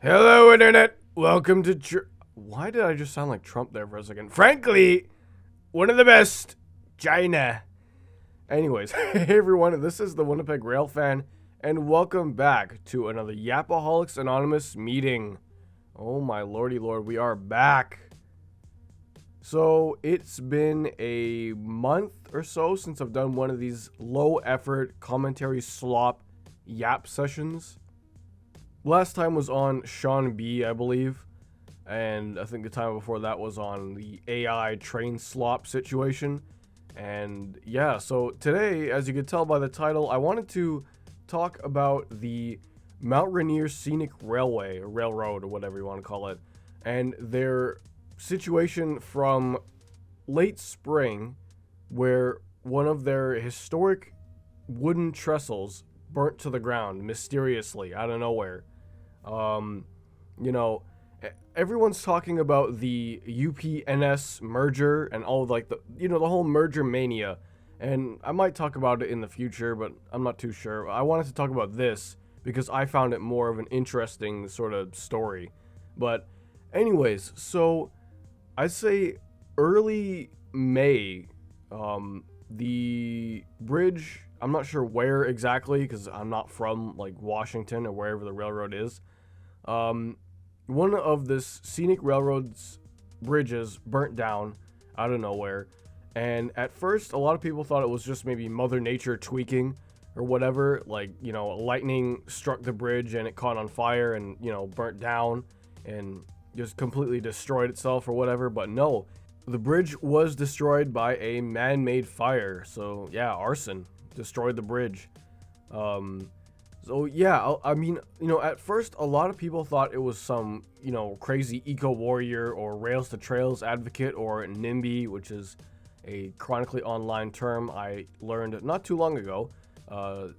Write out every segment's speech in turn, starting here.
Hello, Internet. Welcome to Why did I just sound like Trump there for a second? Frankly, one of the best. China. Anyways, hey everyone, this is the Winnipeg Rail Fan, and welcome back to another Yapaholics Anonymous meeting. Oh my lordy lord, we are back. So, it's been a month or so since I've done one of these low-effort commentary slop yap sessions. Last time was on Sean B, I believe, and I think the time before that was on the AI train slop situation. And yeah, so today, as you could tell by the title, I wanted to talk about the Mount Rainier Scenic Railway, or Railroad, or whatever you want to call it, and their situation from late spring, where one of their historic wooden trestles burnt to the ground mysteriously out of nowhere. You know, everyone's talking about the UP-NS merger and all like the whole merger mania, and I might talk about it in the future, but I'm not too sure. I wanted to talk about this because I found it more of an interesting sort of story. But anyways, so I'd say early May, the bridge, I'm not sure where exactly because I'm not from like Washington or wherever the railroad is. One of this scenic railroad's bridges burnt down out of nowhere, and at first a lot of people thought it was just maybe Mother Nature tweaking or whatever, like, lightning struck the bridge and it caught on fire and, burnt down and just completely destroyed itself or whatever. But no, the bridge was destroyed by a man-made fire. So yeah, arson destroyed the bridge. So yeah, I mean, at first a lot of people thought it was some, crazy eco-warrior or Rails to Trails advocate, or NIMBY, which is a chronically online term I learned not too long ago.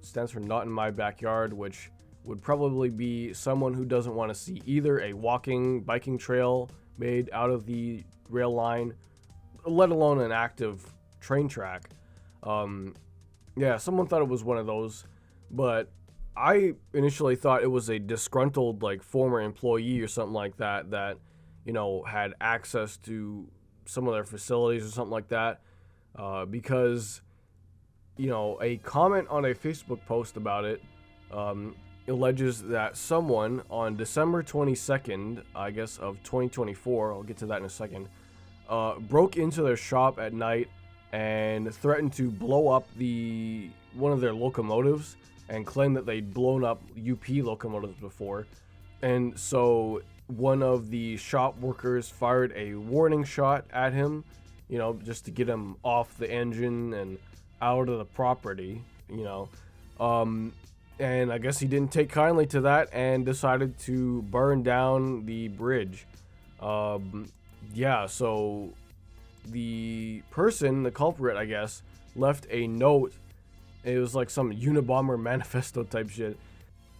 Stands for Not in My Backyard, which would probably be someone who doesn't want to see either a biking trail made out of the rail line, let alone an active train track. Yeah, someone thought it was one of those, but I initially thought it was a disgruntled, former employee or something like that, had access to some of their facilities or something like that, because, a comment on a Facebook post about it, alleges that someone on December 22nd, I guess, of 2024, I'll get to that in a second, broke into their shop at night and threatened to blow up one of their locomotives, and claimed that they'd blown up UP locomotives before. And so one of the shop workers fired a warning shot at him, just to get him off the engine and out of the property, and I guess he didn't take kindly to that and decided to burn down the bridge. Yeah, so the culprit, I guess, left a note. It was like some Unabomber manifesto type shit.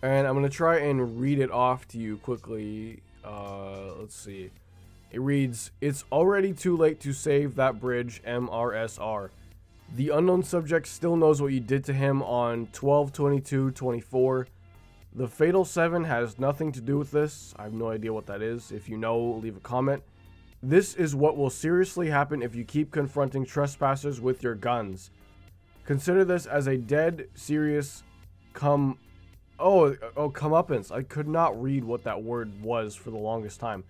And I'm going to try and read it off to you quickly. Let's see. It reads, "It's already too late to save that bridge, MRSR. The unknown subject still knows what you did to him on 12/22/24. The Fatal 7 has nothing to do with this. I have no idea what that is. If you know, leave a comment. This is what will seriously happen if you keep confronting trespassers with your guns. Consider this as a dead serious comeuppance." I could not read what that word was for the longest time.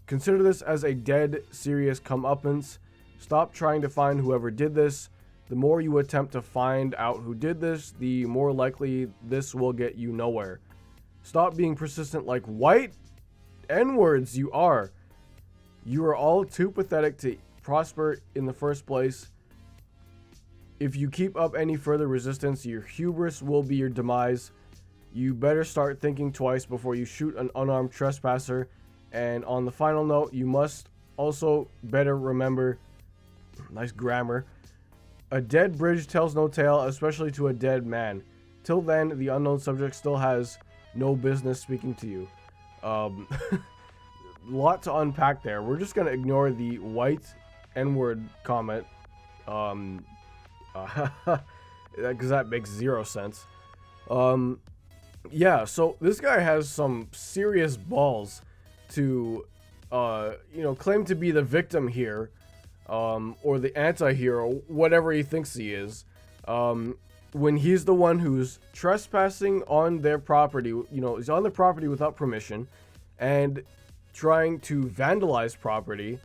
"Consider this as a dead serious comeuppance. Stop trying to find whoever did this. The more you attempt to find out who did this, the more likely this will get you nowhere. Stop being persistent like white N-words you are. You are all too pathetic to prosper in the first place. If you keep up any further resistance, your hubris will be your demise. You better start thinking twice before you shoot an unarmed trespasser. And on the final note, you must also better remember," nice grammar, "a dead bridge tells no tale, especially to a dead man. Till then, the unknown subject still has no business speaking to you." Lot to unpack there. We're just going to ignore the white N-word comment. Because that makes zero sense. Yeah, so this guy has some serious balls to, claim to be the victim here, or the anti-hero, whatever he thinks he is, when he's the one who's trespassing on their property, he's on the property without permission, and trying to vandalize property.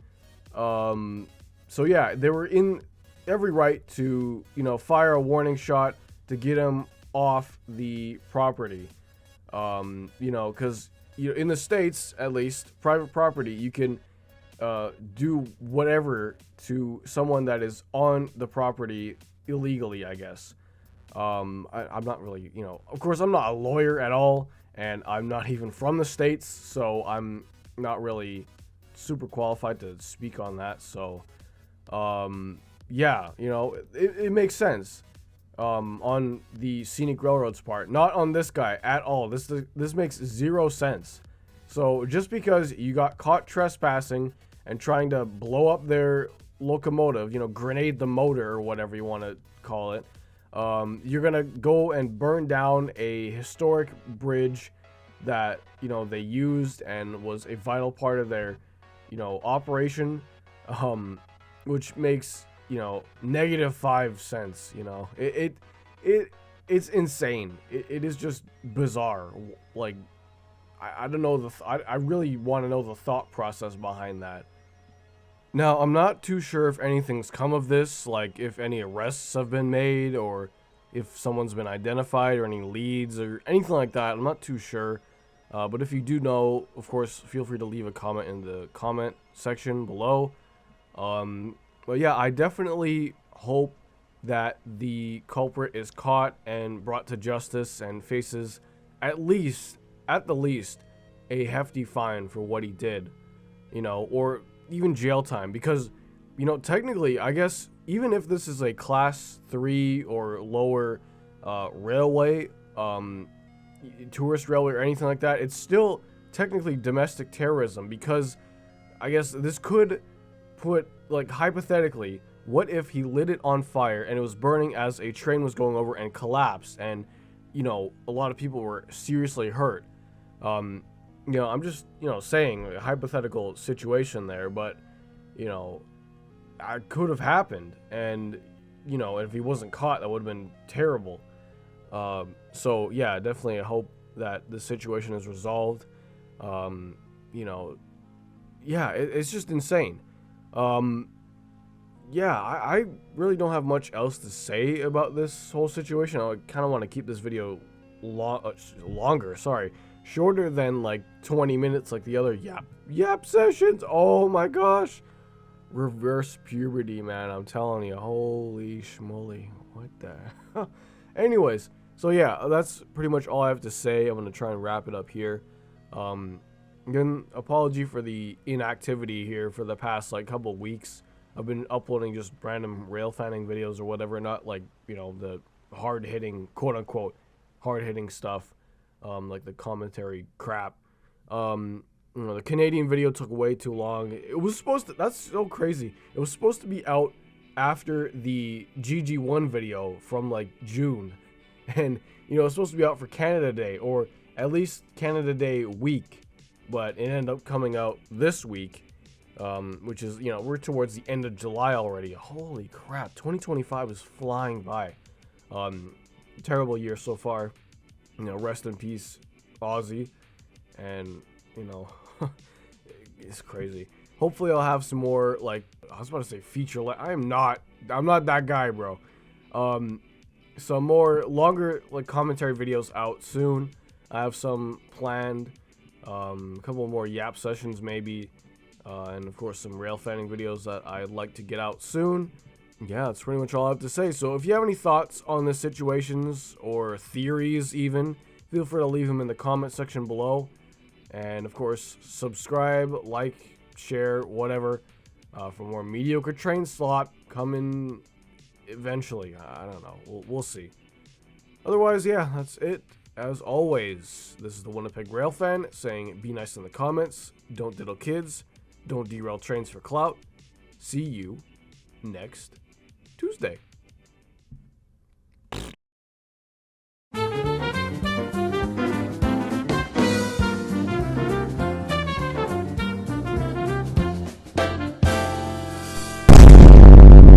So yeah, they were in every right to, fire a warning shot to get him off the property. Because in the States, at least, private property, you can do whatever to someone that is on the property illegally, I guess. I'm not really, of course, I'm not a lawyer at all, and I'm not even from the States, so I'm not really super qualified to speak on that. So, yeah, it makes sense. On the Scenic Railroad's part, not on this guy at all. This makes zero sense. So just because you got caught trespassing and trying to blow up their locomotive, grenade the motor or whatever you want to call it, you're gonna go and burn down a historic bridge that they used and was a vital part of their operation, which makes -5 cents. It's insane. It is just bizarre. Like, I don't know I really want to know the thought process behind that. Now, I'm not too sure if anything's come of this, like if any arrests have been made, or if someone's been identified, or any leads, or anything like that. I'm not too sure. But if you do know, of course, feel free to leave a comment in the comment section below. But yeah, I definitely hope that the culprit is caught and brought to justice and faces at the least, a hefty fine for what he did, or even jail time. Because, technically, I guess, even if this is a class 3 or lower railway, tourist railway or anything like that, it's still technically domestic terrorism. Because I guess this could put, like, hypothetically, what if he lit it on fire and it was burning as a train was going over and collapsed, and a lot of people were seriously hurt. I'm just saying a hypothetical situation there, but it could have happened, and if he wasn't caught, that would have been terrible. So yeah, definitely I hope that the situation is resolved. Yeah, it's just insane. Yeah, I really don't have much else to say about this whole situation. I kind of want to keep this video shorter than like 20 minutes like the other yap sessions. Oh my gosh. Reverse puberty, man. I'm telling you. Holy schmoly. What the Anyways, so yeah, that's pretty much all I have to say. I'm going to try and wrap it up here. Again, apology for the inactivity here for the past like couple weeks. I've been uploading just random rail fanning videos or whatever, not like, the hard-hitting, quote-unquote, hard-hitting stuff, like the commentary crap. The Canadian video took way too long. It was supposed to, that's so crazy. It was supposed to be out after the GG1 video from like June. And, it was supposed to be out for Canada Day, or at least Canada Day week. But it ended up coming out this week. Which is, we're towards the end of July already. Holy crap, 2025 is flying by. Terrible year so far. Rest in peace, Ozzy. And, it's crazy. Hopefully I'll have some more, like, I was about to say feature I'm not that guy, bro. Some more longer, like, commentary videos out soon. I have some planned. A couple more yap sessions maybe. And of course some rail fanning videos that I'd like to get out soon. Yeah, that's pretty much all I have to say. So if you have any thoughts on the situations, or theories even, feel free to leave them in the comment section below. And of course, subscribe, like, share, whatever, for more mediocre train slot coming eventually. I don't know, we'll see. Otherwise, yeah, that's it. As always, this is the Winnipeg Rail Fan saying, be nice in the comments, don't diddle kids, don't derail trains for clout. See you next Tuesday.